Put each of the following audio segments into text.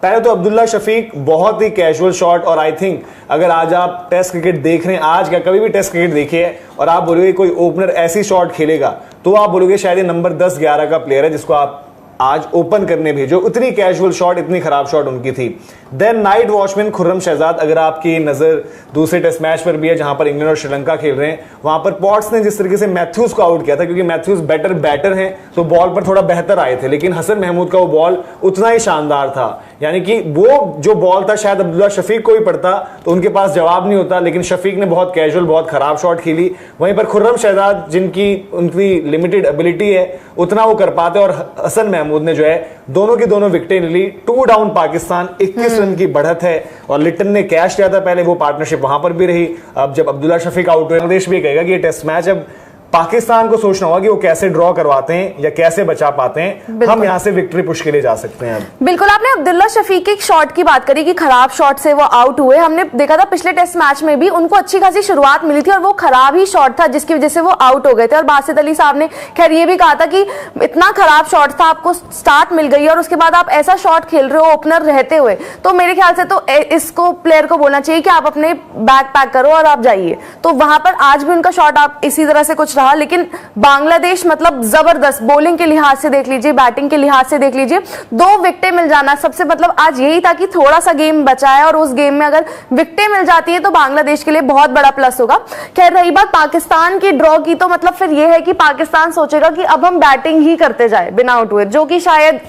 पहले तो अब्दुल्ला शफीक बहुत ही कैजुअल शॉट, और आई थिंक अगर आज आप टेस्ट क्रिकेट देख रहे हैं, आज क्या कभी भी टेस्ट क्रिकेट देखिए और आप बोलोगे कोई ओपनर ऐसी शॉट खेलेगा तो आप बोलोगे शायद ये नंबर 10-11 का प्लेयर है जिसको आप आज ओपन करने भेजो। इतनी कैजुअल शॉट, इतनी खराब शॉट उनकी थी। Then night watchman Khurram Shahzad, अगर आपकी नजर दूसरे टेस्ट मैच पर भी है जहां पर इंग्लैंड और श्रीलंका खेल रहे हैं, वहां पर पॉट्स ने जिस तरीके से मैथ्यूज को आउट किया था, क्योंकि मैथ्यूज बेटर बैटर हैं तो बॉल पर थोड़ा बेहतर आए थे, लेकिन हसन महमूद का वो बॉल उतना ही शानदार था। यानी कि वो जो बॉल था शायद अब्दुल्ला शफीक को ही पड़ता तो उनके पास जवाब नहीं होता, लेकिन शफीक ने बहुत कैजुअल, बहुत खराब शॉट खेली। वहीं पर खुर्रम शहजाद, जिनकी उनकी लिमिटेड एबिलिटी है, उतना वो कर पाते, और हसन महमूद ने जो है दोनों की दोनों विकेटें ली। 2 डाउन पाकिस्तान, 21 रन की बढ़त है, और लिटन ने कैश लिया था पहले, वो पार्टनरशिप वहां पर भी रही। अब जब अब्दुल्ला शफीक आउट हुए, बांग्लादेश भी कहेगा कि ये टेस्ट मैच अब पाकिस्तान को सोचना होगा कि वो कैसे ड्रॉ करवाते हैं या कैसे बचा पाते हैं, हम यहां से विक्ट्री पुश के लिए जा सकते हैं। बिल्कुल, आपने अब्दुल्ला शफीक के शॉट की बात करी कि खराब शॉट से वो आउट हुए। हमने देखा था पिछले टेस्ट मैच में भी उनको अच्छी खासी शुरुआत मिली थी और वो खराब ही शॉट था जिसकी वजह से वो आउट हो गए थे। और बासित अली साहब ने खैर ये भी कहा था कि इतना खराब शॉट था, आपको स्टार्ट मिल गई और उसके बाद आप ऐसा शॉट खेल रहे हो ओपनर रहते हुए, तो मेरे ख्याल से तो इसको प्लेयर को बोलना चाहिए कि आप अपने बैग पैक करो और आप जाइए। तो वहां पर आज भी उनका शॉट आप इसी तरह से कुछ रहा, लेकिन बांग्लादेश मतलब जबरदस्त, बॉलिंग के लिहाज से देख लीजिए, बैटिंग के लिहाज से देख लीजिए, 2 विकेटें मिल जाना सबसे मतलब आज यही था कि थोड़ा सा गेम बचा है और उस गेम में अगर विकेटें मिल जाती है तो बांग्लादेश के लिए बहुत बड़ा प्लस होगा। खैर रही बात पाकिस्तान की ड्रॉ की, तो मतलब फिर यह है कि पाकिस्तान सोचेगा कि अब हम बैटिंग ही करते जाए बिना आउट हुए, जो कि शायद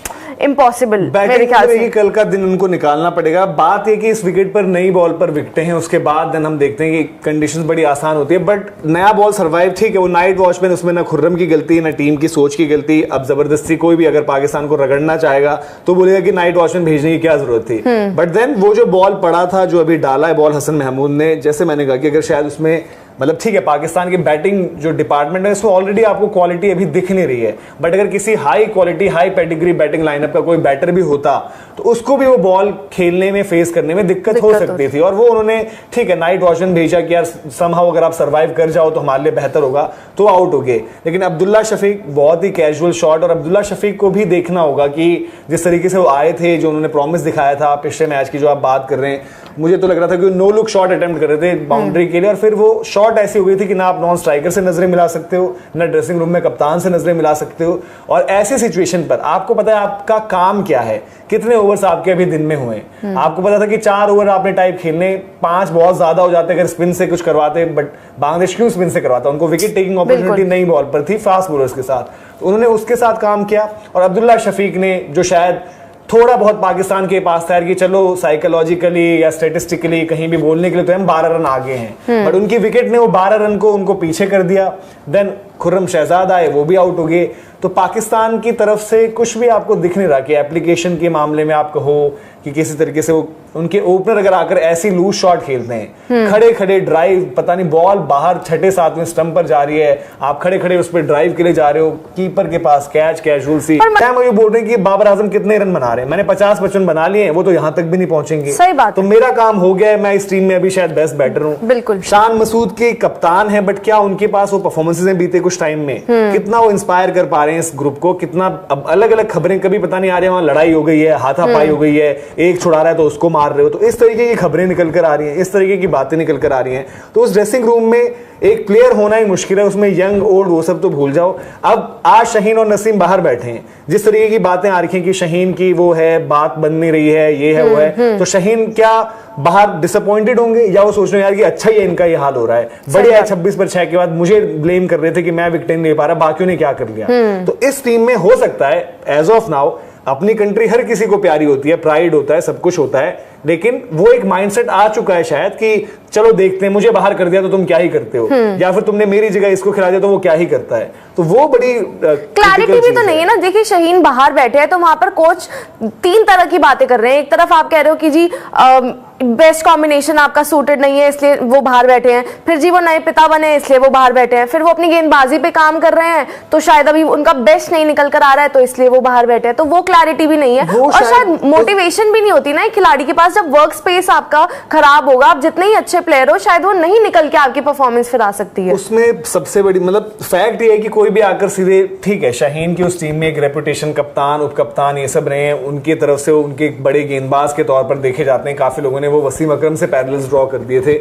इम्पॉसिबल मेरे ख्याल से। कल का दिन उनको निकालना पड़ेगा। बात है कि इस विकेट पर नई बॉल पर विकेटें हैं, उसके बाद देन हम देखते हैं कि कंडीशंस बड़ी आसान होती है, बट नया बॉल सर्वाइव, ठीक है वो नाइट वॉचमैन, उसमें ना खुर्रम की गलती ना टीम की सोच की गलती। अब जबरदस्ती कोई भी अगर पाकिस्तान को रगड़ना चाहेगा तो बोलेगा कि नाइट वॉचमैन भेजने की क्या जरूरत थी, बट देन वो जो बॉल पड़ा था, जो अभी डाला है बॉल हसन महमूद ने, जैसे मैंने कहा कि अगर शायद उसमें मतलब ठीक है पाकिस्तान की बैटिंग जो डिपार्टमेंट है उसमें ऑलरेडी आपको क्वालिटी अभी दिख नहीं रही है, बट अगर किसी high quality high pedigree batting lineup का कोई बैटर भी होता तो उसको भी वो बॉल खेलने में फेस करने में दिक्कत हो सकती थी। और वो उन्होंने ठीक है नाइट वॉचमैन भेजा कि यार समहाउ अगर आप सर्वाइव कर जाओ तो हमारे लिए बेहतर होगा, तो आउट हो गए। लेकिन अब्दुल्ला शफीक बहुत ही कैजुअल शॉट, और अब्दुल्ला शफीक को भी देखना होगा कि जिस तरीके से वो आए थे, जो उन्होंने प्रॉमिस दिखाया था पिछले मैच की जो आप बात कर रहे हैं, मुझे तो लग रहा था कि नो लुक शॉट अटेम्प्ट कर रहे थे बाउंड्री के लिए, और फिर वो शॉट ऐसी हो गई थी कि ना आप नॉन स्ट्राइकर से नजरें मिला सकते हो, ना ड्रेसिंग रूम में कप्तान से नजरें मिला सकते हो। और ऐसी सिचुएशन पर आपको पता है आपका काम क्या है, कितने ओवर्स आपके अभी दिन में हुए, आपको पता था कि 4 ओवर आपने टाइप खेलने, 5 बहुत ज्यादा हो जाते अगर स्पिन से कुछ करवाते, बट बांग्लादेश क्यों स्पिन से करवाता, उनको विकेट टेकिंग अपॉर्चुनिटी नई बॉल पर थी फास्ट बॉलर्स के साथ, तो उन्होंने उसके साथ काम किया। और अब्दुल्ला शफीक ने जो शायद थोड़ा बहुत पाकिस्तान के पास था कि चलो साइकोलॉजिकली या स्टेटिस्टिकली कहीं भी बोलने के लिए तो हम 12 रन आगे हैं, बट उनकी विकेट ने वो 12 रन को उनको पीछे कर दिया। देन खुर्रम शहजाद आए, वो भी आउट हो गए। तो पाकिस्तान की तरफ से कुछ भी आपको दिख नहीं रहा कि एप्लीकेशन के मामले में आप कहो कि किसी तरीके से वो उनके ओपनर अगर आकर ऐसी लूज शॉट खेलते हैं, खड़े खड़े ड्राइव, पता नहीं बॉल बाहर 6-7वें स्टंप पर जा रही है, आप खड़े खड़े उस पर ड्राइव के लिए जा रहे हो, कीपर के पास कैच कैजुअल सी। ये बोल रहे हैं कि बाबर आजम कितने रन बना रहे हैं, मैंने 50-55 बना लिए हैं, वो तो यहां तक भी नहीं पहुंचेंगे। सही बात, तो मेरा काम हो गया है, मैं इस टीम में अभी शायद बेस्ट बैटर हूं। बिल्कुल, शान मसूद के कप्तान है, बट क्या उनके पास वो परफॉर्मेंसेज हैं बीते कुछ टाइम में, कितना वो इंस्पायर कर पा रहे हैं इस ग्रुप को, कितना अब अलग अलग खबरें कभी पता नहीं आ रही है, वहां लड़ाई हो गई है, हाथापाई हो गई है, एक छुड़ा रहा है तो उसको मार रहे हो, तो इस तरीके की खबरें निकल कर आ रही हैं, इस तरीके की बातें निकल कर आ रही हैं। तो उस ड्रेसिंग रूम में एक प्लेयर होना ही मुश्किल है, उसमें यंग ओल्ड वो सब तो भूल जाओ। अब आज शहीन और नसीम बाहर बैठे हैं, जिस तरीके की बातें आ रही हैं कि शहीन की वो है बात बन नहीं रही है, ये है वो है, तो शहीन क्या बाहर डिसअपॉइंटेड होंगे या वो सोच रहे हैं यार कि अच्छा ही इनका ये हाल हो रहा है, बढ़िया है 26 पर 6 के बाद मुझे ब्लेम कर रहे थे कि मैं विकेट नहीं ले पा रहा, बाकियों ने क्या कर लिया। तो इस टीम में हो सकता है एज ऑफ नाउ, अपनी कंट्री हर किसी को प्यारी होती है, प्राइड होता है, सब कुछ होता है, लेकिन वो एक माइंडसेट आ चुका है शायद कि चलो देखते हैं, मुझे बाहर कर दिया तो तुम क्या ही करते हो, या फिर तुमने मेरी जगह इसको खिला दिया तो वो क्या ही करता है। तो वो बड़ी क्लैरिटी भी तो नहीं है ना। देखिए शहीन बाहर बैठे हैं तो वहां पर कोच 3 तरह की बातें कर रहे हैं। एक तरफ आप कह रहे हो कि जी बेस्ट कॉम्बिनेशन आपका सूटेड नहीं है इसलिए वो बाहर बैठे हैं, फिर जी वो नए पिता बने इसलिए वो बाहर बैठे हैं, फिर वो अपनी गेंदबाजी पे काम कर रहे हैं तो शायद अभी उनका बेस्ट नहीं निकल कर आ रहा है तो इसलिए वो बाहर बैठे हैं, तो वो क्लैरिटी भी नहीं है। और शायद मोटिवेशन भी नहीं होती ना एक खिलाड़ी के पास पास जब वर्क स्पेस आपका खराब होगा, आप जितने ही अच्छे प्लेयर हो शायद वो नहीं निकल के आपकी परफॉर्मेंस फिर आ सकती है। उसमें सबसे बड़ी मतलब फैक्ट ये है कि कोई भी आकर सीधे, ठीक है शाहीन की उस टीम में एक रेपुटेशन, कप्तान, उप कप्तान ये सब रहे हैं, उनकी तरफ से उनके एक बड़े गेंदबाज के तौर पर देखे जाते हैं, काफी लोगों ने वो वसीम अकरम से पैरेलल्स ड्रॉ कर दिए थे।